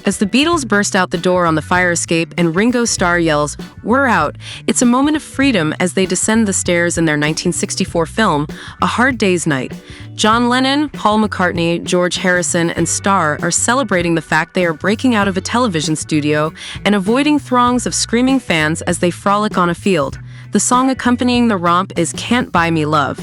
As the Beatles burst out the door on the fire escape and Ringo Starr yells, "We're out," it's a moment of freedom as they descend the stairs in their 1964 film, A Hard Day's Night. John Lennon, Paul McCartney, George Harrison, and Starr are celebrating the fact they are breaking out of a television studio and avoiding throngs of screaming fans as they frolic on a field. The song accompanying the romp is Can't Buy Me Love.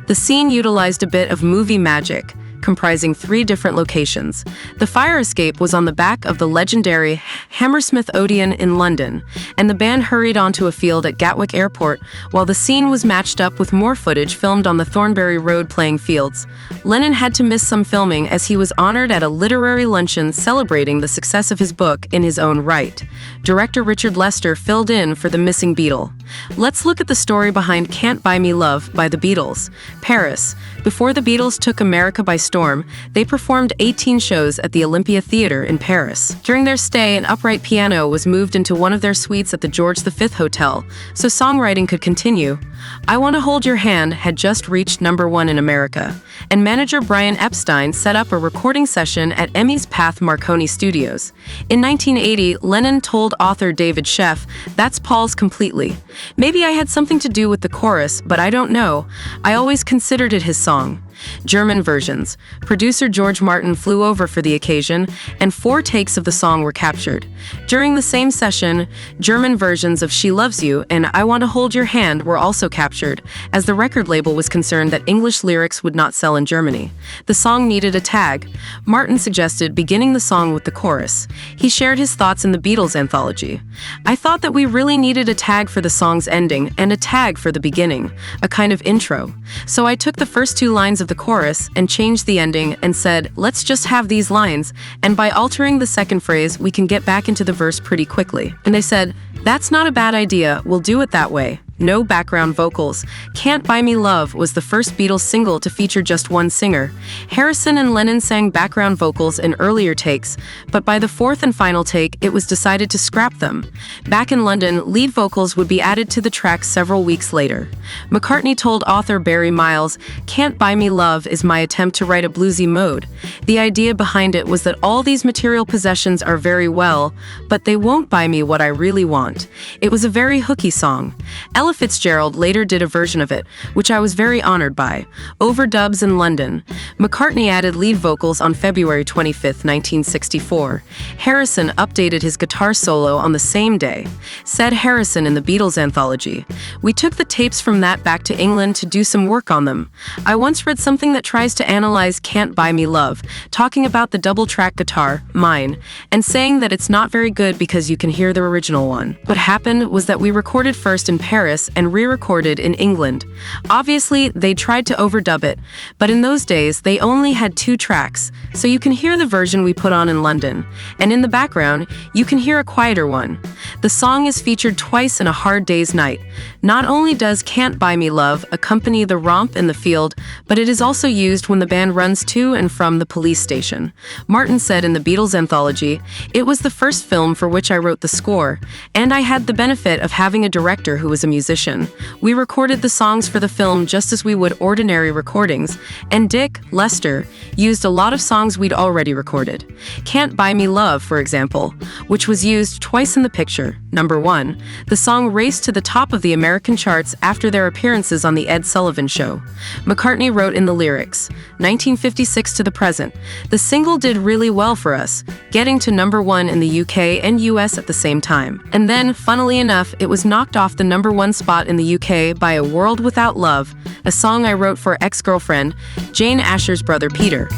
The scene utilized a bit of movie magic, comprising 3 different locations. The fire escape was on the back of the legendary Hammersmith Odeon in London, and the band hurried onto a field at Gatwick Airport, while the scene was matched up with more footage filmed on the Thornbury Road playing fields. Lennon had to miss some filming as he was honored at a literary luncheon celebrating the success of his book in his own right. Director Richard Lester filled in for the missing Beatle. Let's look at the story behind Can't Buy Me Love by the Beatles. Paris. Before the Beatles took America by storm, they performed 18 shows at the Olympia Theatre in Paris. During their stay, an upright piano was moved into one of their suites at the George V Hotel, so songwriting could continue. I Want to Hold Your Hand had just reached #1 in America, and manager Brian Epstein set up a recording session at Emmy's Path Marconi Studios. In 1980, Lennon told author David Sheff, "That's Paul's completely. Maybe I had something to do with the chorus, but I don't know. I always considered it his song." German versions. Producer George Martin flew over for the occasion, and 4 takes of the song were captured. During the same session, German versions of She Loves You and I Want to Hold Your Hand were also captured, as the record label was concerned that English lyrics would not sell in Germany. The song needed a tag. Martin suggested beginning the song with the chorus. He shared his thoughts in the Beatles anthology. "I thought that we really needed a tag for the song's ending and a tag for the beginning, a kind of intro. So I took the first 2 lines of the chorus and changed the ending and said, let's just have these lines, and by altering the second phrase, we can get back into the verse pretty quickly." And they said, "That's not a bad idea, we'll do it that way." No background vocals. Can't Buy Me Love was the first Beatles single to feature just one singer. Harrison and Lennon sang background vocals in earlier takes, but by the 4th and final take, it was decided to scrap them. Back in London, lead vocals would be added to the track several weeks later. McCartney told author Barry Miles, "Can't Buy Me Love is my attempt to write a bluesy mode. The idea behind it was that all these material possessions are very well, but they won't buy me what I really want." It was a very hooky song. Ella Fitzgerald later did a version of it, which I was very honored by. Overdubs in London. McCartney added lead vocals on February 25, 1964. Harrison updated his guitar solo on the same day. Said Harrison in the Beatles anthology, "We took the tapes from that back to England to do some work on them. I once read something that tries to analyze Can't Buy Me Love, talking about the double-track guitar, mine, and saying that it's not very good because you can hear the original one. What happened was that we recorded first in Paris and re-recorded in England. Obviously, they tried to overdub it, but in those days, they only had 2 tracks, so you can hear the version we put on in London, and in the background, you can hear a quieter one. The song is featured twice in A Hard Day's Night. Not only does Can't Buy Me Love accompany the romp in the field, but it is also used when the band runs to and from the police station." Martin said in the Beatles anthology, "It was the first film for which I wrote the score, and I had the benefit of having a director who was a musician. We recorded the songs for the film just as we would ordinary recordings, and Dick, Lester, used a lot of songs we'd already recorded. Can't Buy Me Love, for example, which was used twice in the picture, #1. The song raced to the top of the American charts after their appearances on The Ed Sullivan Show." McCartney wrote in the lyrics, 1956 to the present, "The single did really well for us, getting to #1 in the UK and US at the same time. And then, funnily enough, it was knocked off the #1 spot in the UK by A World Without Love, a song I wrote for ex-girlfriend, Jane Asher's brother Peter."